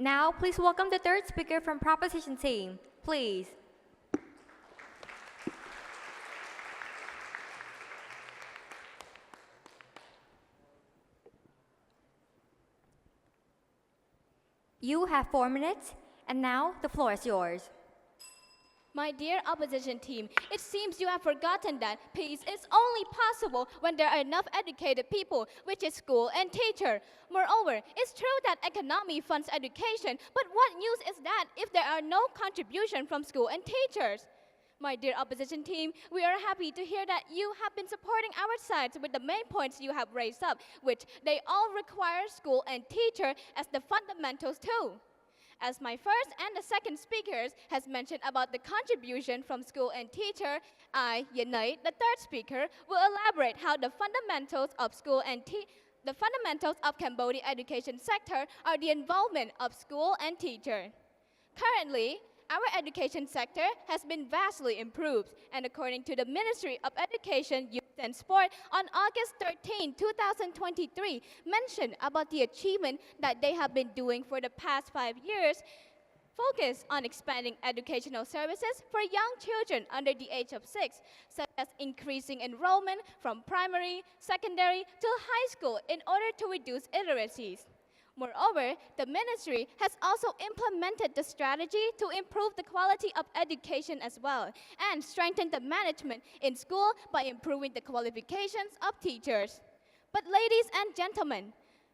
Now, please welcome the third speaker from Proposition Team. Please. You have 4 minutes, and now the floor is yours. My dear opposition team, it seems you have forgotten that peace is only possible when there are enough educated people, which is school and teacher. Moreover, it's true that economy funds education, but what news is that if there are no contribution from school and teachers? My dear opposition team, we are happy to hear that you have been supporting our sides with the main points you have raised up, which they all require school and teacher as the fundamentals too. As my first and the second speakers has mentioned about the contribution from school and teacher, I, Yanai, the third speaker, will elaborate how the fundamentals of school and the fundamentals of Cambodia education sector are the involvement of school and teacher. Currently, our education sector has been vastly improved, and according to the Ministry of Education, Youth and Sport, on August 13, 2023, mentioned about the achievement that they have been doing for the past 5 years, focus on expanding educational services for young children under the age of 6, such as increasing enrollment from primary, secondary to high school in order to reduce illiteracies. Moreover, the ministry has also implemented the strategy to improve the quality of education as well and strengthen the management in school by improving the qualifications of teachers. But ladies and gentlemen,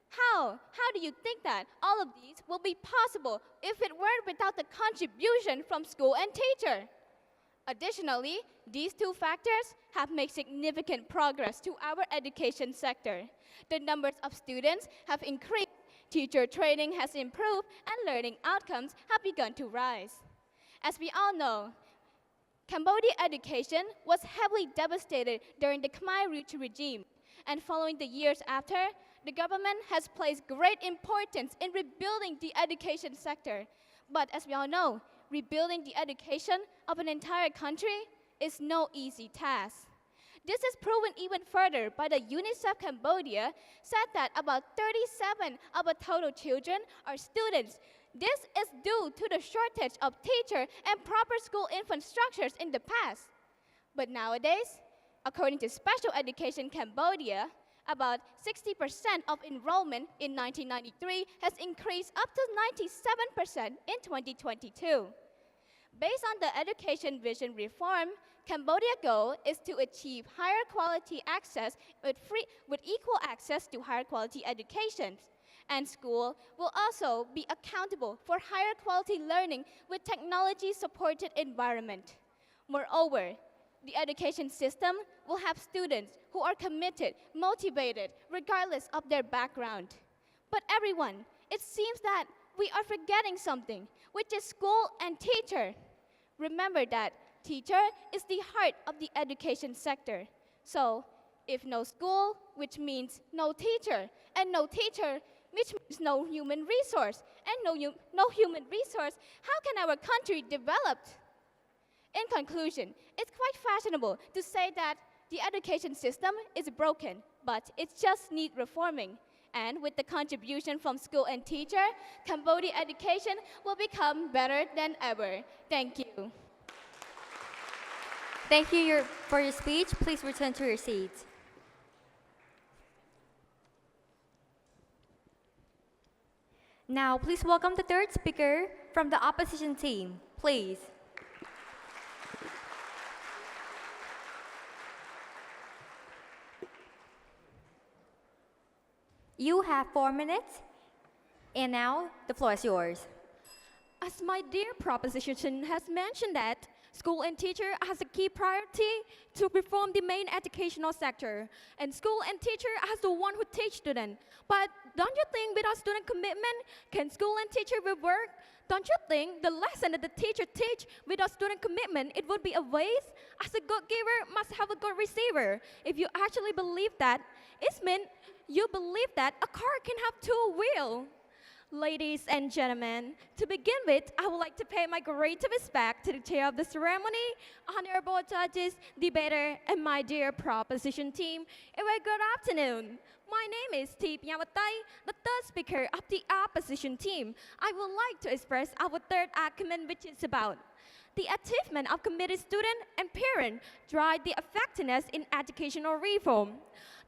how do you think that all of these will be possible if it weren't without the contribution from school and teacher? Additionally, these two factors have made significant progress to our education sector. The numbers of students have increased, teacher training has improved, and learning outcomes have begun to rise. As we all know, Cambodia education was heavily devastated during the Khmer Rouge regime, and following the years after, the government has placed great importance in rebuilding the education sector. But as we all know, rebuilding the education of an entire country is no easy task. This is proven even further by the UNICEF Cambodia said that about 37 of the total children are students. This is due to the shortage of teacher and proper school infrastructures in the past. But nowadays, according to Special Education Cambodia, about 60% of enrollment in 1993 has increased up to 97% in 2022. Based on the education vision reform, Cambodia's goal is to achieve higher quality access with equal access to higher quality education. And school will also be accountable for higher quality learning with technology-supported environment. Moreover, the education system will have students who are committed, motivated, regardless of their background. But everyone, it seems that we are forgetting something, which is school and teacher. Remember that teacher is the heart of the education sector. So, if no school, which means no teacher, and no teacher, which means no human resource, and no human resource, how can our country develop? In conclusion, it's quite fashionable to say that the education system is broken, but it just needs reforming. And with the contribution from school and teacher, Cambodia education will become better than ever. Thank you. Thank you for your speech. Please return to your seats. Now, please welcome the third speaker from the opposition team. Please. You have 4 minutes, and now the floor is yours. As my dear proposition has mentioned that school and teacher has a key priority to reform the main educational sector, and school and teacher has the one who teach students. But don't you think without student commitment, can school and teacher will work? Don't you think the lesson that the teacher teach without student commitment, it would be a waste? As a good giver must have a good receiver. If you actually believe that, it means you believe that a car can have two wheels. Ladies and gentlemen, to begin with, I would like to pay my greatest respect to the chair of the ceremony, honorable judges, debater, and my dear proposition team. A very good afternoon. My name is T. Piawatai, the third speaker of the opposition team. I would like to express our third argument, which is about the achievement of committed student and parent drive the effectiveness in educational reform.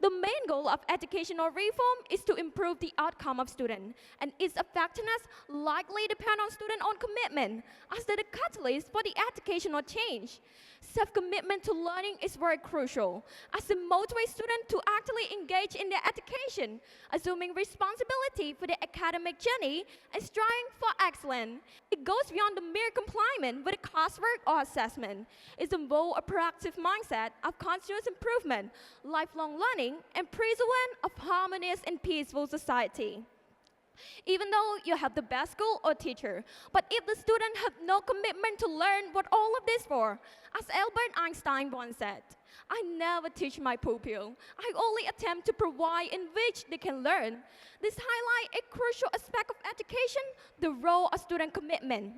The main goal of educational reform is to improve the outcome of students, and its effectiveness likely depends on student own commitment as the catalyst for the educational change. Self-commitment to learning is very crucial as it motivates students to actively engage in their education, assuming responsibility for their academic journey and striving for excellence. It goes beyond the mere compliance with a coursework or assessment. It involves a proactive mindset of continuous improvement, lifelong learning, and pursuit of harmonious and peaceful society. Even though you have the best school or teacher, but if the student have no commitment to learn what all of this for, as Albert Einstein once said, I never teach my pupil. I only attempt to provide in which they can learn. This highlights a crucial aspect of education, the role of student commitment.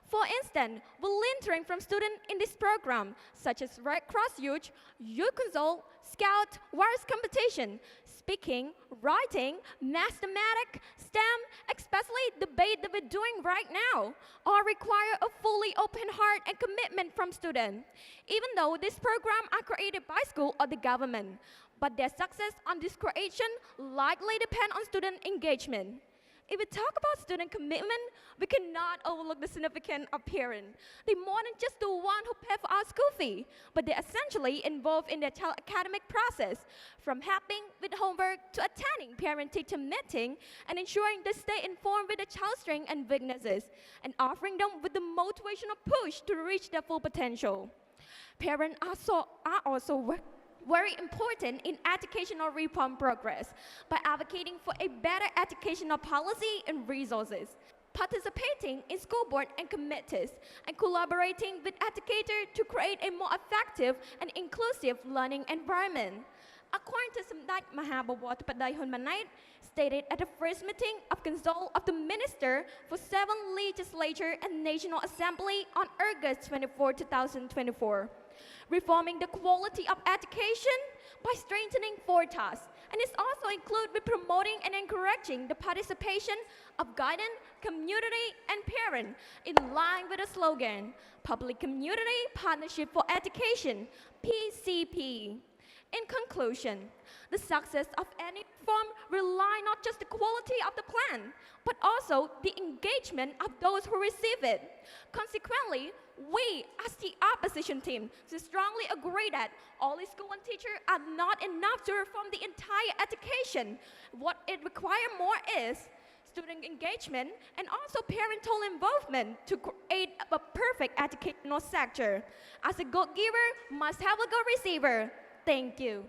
For instance, volunteering from students in this program, such as Red Cross Youth, Youth Consult, Scout, Wars Competition, speaking, writing, mathematics, STEM, especially debate that we're doing right now, all require a fully open heart and commitment from students, even though this program are created by school or the government. But their success on this creation likely depend on student engagement. If we talk about student commitment, we cannot overlook the significance of parents. They're more than just the one who pay for our school fee, but they're essentially involved in their child academic process, from helping with homework to attending parent-teacher meeting and ensuring they stay informed with their child's strengths and weaknesses, and offering them with the motivational push to reach their full potential. Parents are also very important in educational reform progress by advocating for a better educational policy and resources, participating in school board and committees, and collaborating with educators to create a more effective and inclusive learning environment. According to Samdech Mahabawat Paday Hunmanait, stated at the first meeting of Consult of the Minister for 7th Legislature and National Assembly on August 24, 2024. Reforming the quality of education by strengthening four tasks, and it's also included with promoting and encouraging the participation of guidance, community, and parents in line with the slogan, Public Community Partnership for Education, PCP. In conclusion, the success of any reform relies not just the quality of the plan, but also the engagement of those who receive it. Consequently, we, as the opposition team, strongly agree that all school and teachers are not enough to reform the entire education. What it requires more is student engagement and also parental involvement to create a perfect educational sector. As a good giver must have a good receiver. Thank you.